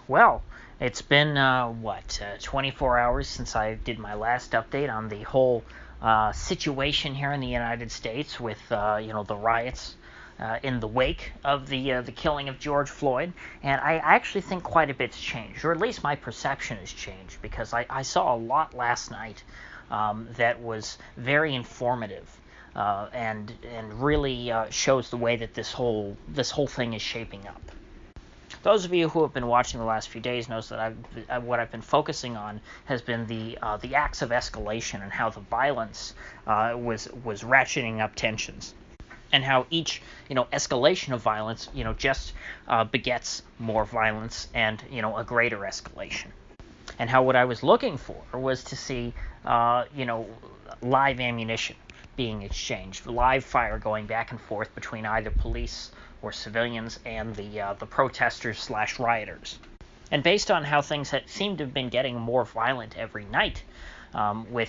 Well, it's been 24 hours since I did my last update on the whole situation here in the United States with the riots in the wake of the killing of George Floyd, and I actually think quite a bit's changed, or at least my perception has changed, because I saw a lot last night that was very informative. And really shows the way that this whole thing is shaping up. Those of you who have been watching the last few days knows that what I've been focusing on has been the acts of escalation and how the violence was ratcheting up tensions, and how each escalation of violence just begets more violence and a greater escalation, and how what I was looking for was to see live ammunition being exchanged, live fire going back and forth between either police or civilians and the protesters / rioters. And based on how things seemed to have been getting more violent every night, especially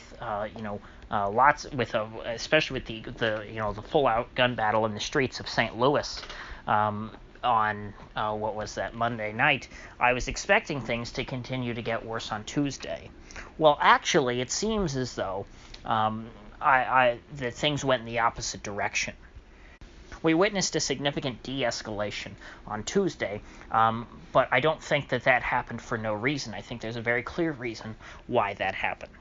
with the full out gun battle in the streets of St. Louis on Monday night, I was expecting things to continue to get worse on Tuesday. Well, actually, it seems as though that things went in the opposite direction. We witnessed a significant de-escalation on Tuesday, but I don't think that happened for no reason. I think there's a very clear reason why that happened.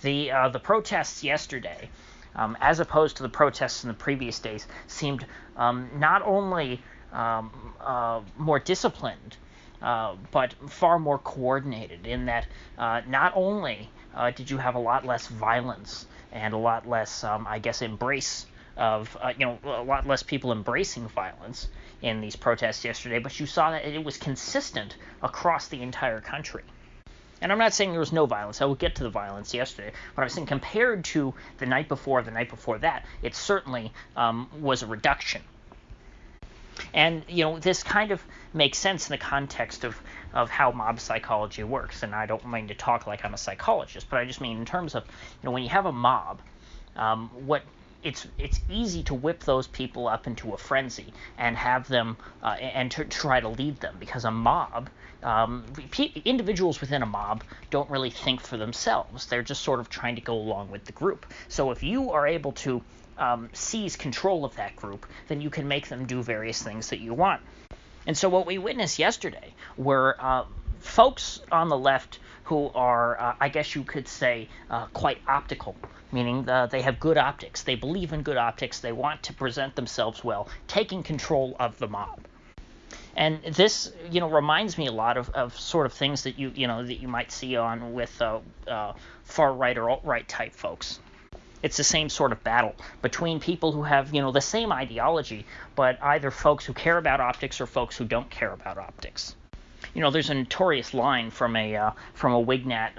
The protests yesterday, as opposed to the protests in the previous days, seemed not only more disciplined, but far more coordinated, in that not only did you have a lot less violence and a lot less, embrace of, a lot less people embracing violence in these protests yesterday, but you saw that it was consistent across the entire country. And I'm not saying there was no violence. I will get to the violence yesterday. But I was saying compared to the night before that, it certainly was a reduction. And, this kind of makes sense in the context of how mob psychology works. And I don't mean to talk like I'm a psychologist, but I just mean in terms of, when you have a mob, it's easy to whip those people up into a frenzy and have them and to try to lead them, because a mob, individuals within a mob don't really think for themselves. They're just sort of trying to go along with the group. So if you are able to seize control of that group, then you can make them do various things that you want. And so what we witnessed yesterday were folks on the left who are, I guess you could say, quite optical, meaning they have good optics. They believe in good optics. They want to present themselves well, taking control of the mob. And this, reminds me a lot of sort of things that you might see on with far right or alt right type folks. It's the same sort of battle between people who have, the same ideology, but either folks who care about optics or folks who don't care about optics. There's a notorious line from a Wignat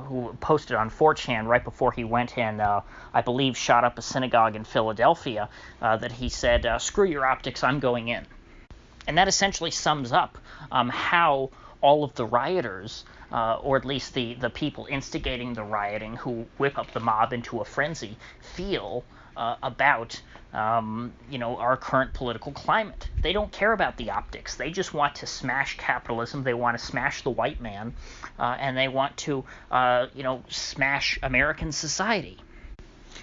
who posted on 4chan right before he went and, I believe, shot up a synagogue in Philadelphia, that he said, "Screw your optics, I'm going in." And that essentially sums up how all of the rioters, or at least the people instigating the rioting who whip up the mob into a frenzy, feel about our current political climate. They don't care about the optics. They just want to smash capitalism. They want to smash the white man, and they want to smash American society.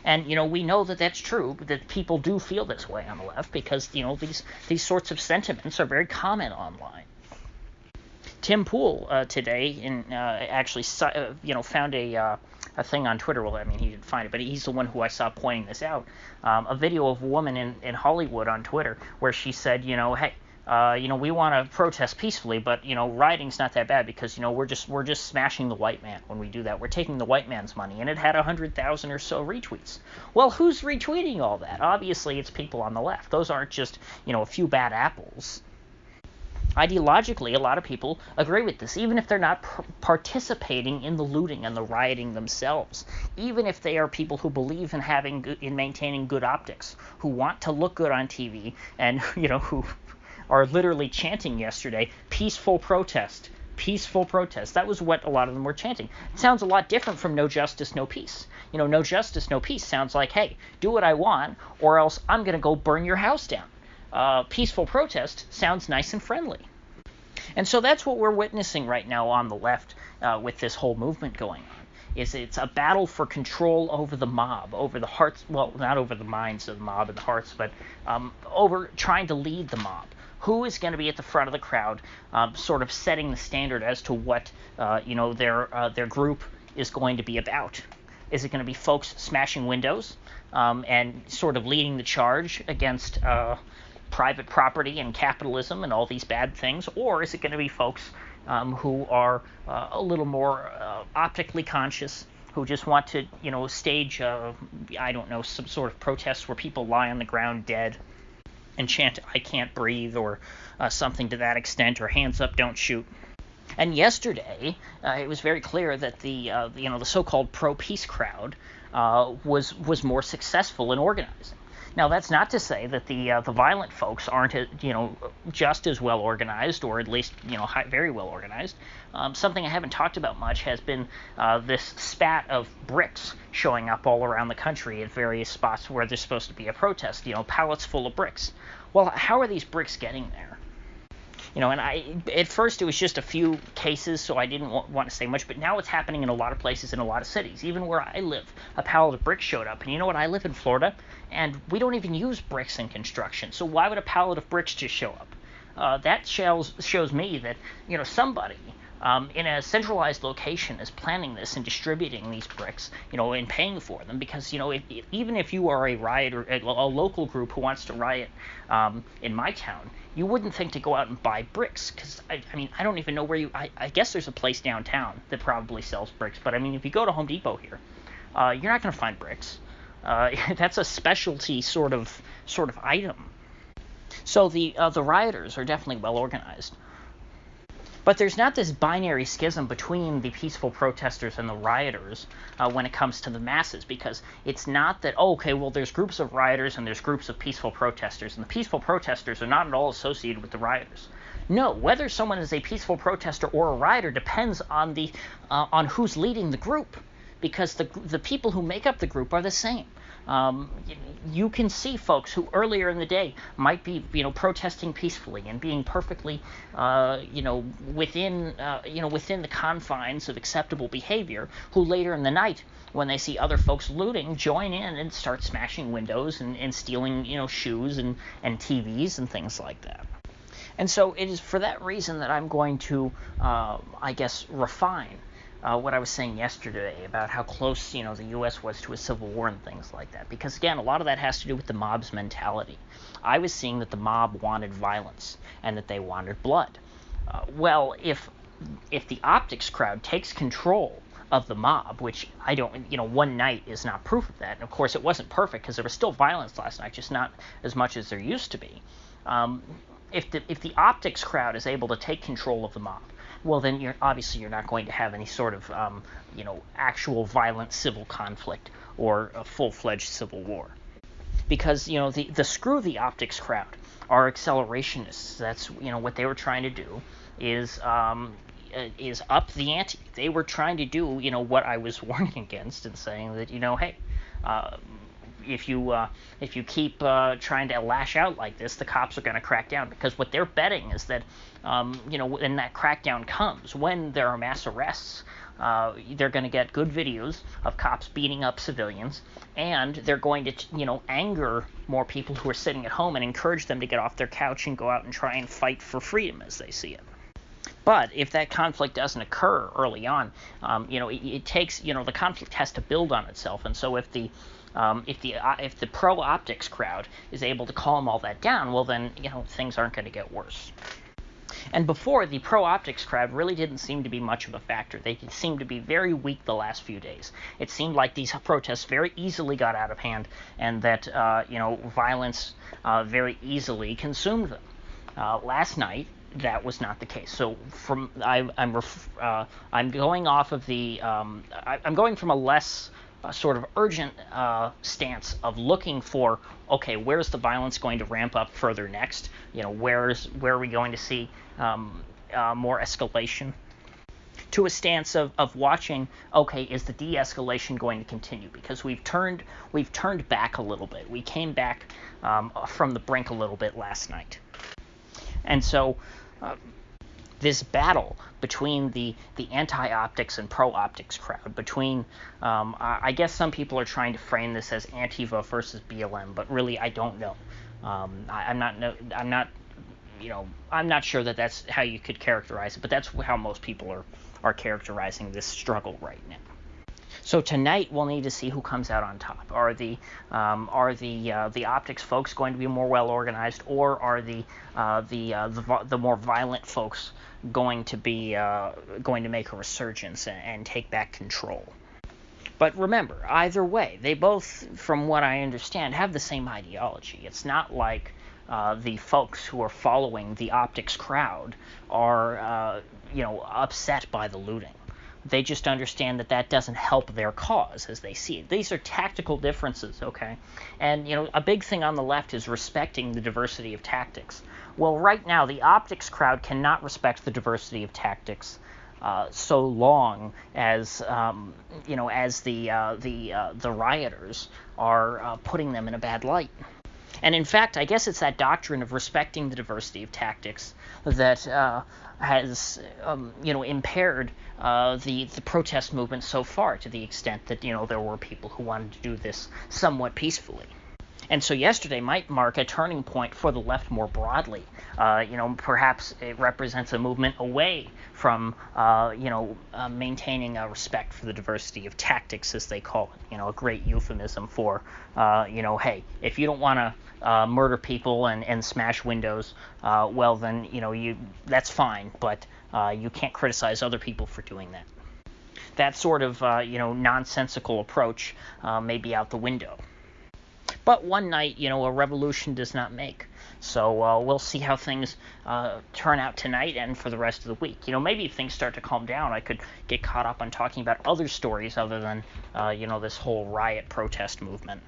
And we know that that's true, that people do feel this way on the left, because these sorts of sentiments are very common online. Tim Pool today actually found a thing on Twitter. Well, I mean, he didn't find it, but he's the one who I saw pointing this out. A video of a woman in Hollywood on Twitter where she said, hey, we want to protest peacefully, but rioting's not that bad, because we're just smashing the white man when we do that. We're taking the white man's money, and it had 100,000 or so retweets. Well, who's retweeting all that? Obviously, it's people on the left. Those aren't just a few bad apples. Ideologically, a lot of people agree with this, even if they're not participating in the looting and the rioting themselves. Even if they are people who believe in maintaining good optics, who want to look good on TV, and who are literally chanting yesterday, peaceful protest, peaceful protest. That was what a lot of them were chanting. It sounds a lot different from no justice, no peace. No justice, no peace sounds like, hey, do what I want, or else I'm going to go burn your house down. Peaceful protest sounds nice and friendly. And so that's what we're witnessing right now on the left with this whole movement going on. It's a battle for control over the mob, over the hearts, well, not over the minds of the mob and the hearts, but over trying to lead the mob. Who is going to be at the front of the crowd, sort of setting the standard as to what their group is going to be about? Is it going to be folks smashing windows and sort of leading the charge against private property and capitalism and all these bad things, or is it going to be folks who are a little more optically conscious, who just want to, stage, some sort of protest where people lie on the ground dead and chant "I can't breathe" or something to that extent, or "hands up, don't shoot"? And yesterday, it was very clear that the so-called pro-peace crowd was more successful in organizing. Now, that's not to say that the violent folks aren't, just as well organized, or at least, very well organized. Something I haven't talked about much has been this spat of bricks showing up all around the country at various spots where there's supposed to be a protest, pallets full of bricks. Well, how are these bricks getting there? And at first it was just a few cases, so I didn't want to say much, but now it's happening in a lot of places in a lot of cities. Even where I live, a pallet of bricks showed up. And you know what? I live in Florida, and we don't even use bricks in construction, so why would a pallet of bricks just show up? That shows me that, somebody in a centralized location is planning this and distributing these bricks, and paying for them, because, even if you are a riot or a local group who wants to riot in my town, you wouldn't think to go out and buy bricks, because, I don't even know where I guess there's a place downtown that probably sells bricks, but, if you go to Home Depot here, you're not going to find bricks. That's a specialty sort of item. So the rioters are definitely well organized. But there's not this binary schism between the peaceful protesters and the rioters when it comes to the masses, because it's not that, there's groups of rioters and there's groups of peaceful protesters, and the peaceful protesters are not at all associated with the rioters. No, whether someone is a peaceful protester or a rioter depends on on who's leading the group, because the people who make up the group are the same. You can see folks who earlier in the day might be, protesting peacefully and being perfectly, within the confines of acceptable behavior, who later in the night, when they see other folks looting, join in and start smashing windows and stealing, shoes and TVs and things like that. And so it is for that reason that I'm going to, refine what I was saying yesterday about how close, the U.S. was to a civil war and things like that. Because, again, a lot of that has to do with the mob's mentality. I was seeing that the mob wanted violence and that they wanted blood. If the optics crowd takes control of the mob, which I don't, one night is not proof of that. And, of course, it wasn't perfect because there was still violence last night, just not as much as there used to be. If the optics crowd is able to take control of the mob, well, then you're not going to have any sort of, actual violent civil conflict or a full-fledged civil war. Because, the screw the optics crowd are accelerationists. That's, what they were trying to do is up the ante. They were trying to do, what I was warning against and saying that, hey, if you keep trying to lash out like this, the cops are going to crack down, because what they're betting is that, when that crackdown comes, when there are mass arrests, they're going to get good videos of cops beating up civilians, and they're going to, anger more people who are sitting at home and encourage them to get off their couch and go out and try and fight for freedom as they see it. But if that conflict doesn't occur early on, it takes, the conflict has to build on itself, and so if the pro-optics crowd is able to calm all that down, well then, things aren't going to get worse. And before, the pro-optics crowd really didn't seem to be much of a factor. They seemed to be very weak the last few days. It seemed like these protests very easily got out of hand, and that, violence very easily consumed them. Last night, that was not the case. So I'm going off of I'm going from a less sort of urgent stance of looking for, where's the violence going to ramp up further next? Where are we going to see more escalation? To a stance of watching, is the de-escalation going to continue? Because we've turned back a little bit. We came back from the brink a little bit last night. And so this battle between the anti-optics and pro-optics crowd, between I guess some people are trying to frame this as Antifa versus BLM, but really I don't know. I'm not sure that that's how you could characterize it, but that's how most people are characterizing this struggle right now. So tonight we'll need to see who comes out on top. Are the optics folks going to be more well organized, or are the more violent folks going to make a resurgence and take back control? But remember, either way, they both, from what I understand, have the same ideology. It's not like the folks who are following the optics crowd are upset by the looting. They just understand that doesn't help their cause as they see it. These are tactical differences, okay? And, a big thing on the left is respecting the diversity of tactics. Well, right now, the optics crowd cannot respect the diversity of tactics so long as, the rioters are putting them in a bad light. And in fact, I guess it's that doctrine of respecting the diversity of tactics that has, impaired the protest movement so far, to the extent that, there were people who wanted to do this somewhat peacefully. And so yesterday might mark a turning point for the left more broadly. Perhaps it represents a movement away from, maintaining a respect for the diversity of tactics, as they call it. A great euphemism for, hey, if you don't want to murder people and smash windows, well then, that's fine, but you can't criticize other people for doing that. That sort of, nonsensical approach may be out the window. But one night, a revolution does not make. So we'll see how things turn out tonight and for the rest of the week. Maybe if things start to calm down, I could get caught up on talking about other stories other than, this whole riot protest movement.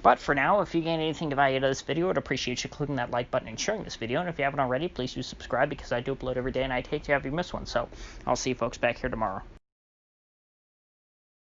But for now, if you gain anything of value out of this video, I'd appreciate you clicking that like button and sharing this video. And if you haven't already, please do subscribe, because I do upload every day and I'd hate to have you miss one. So I'll see you folks back here tomorrow.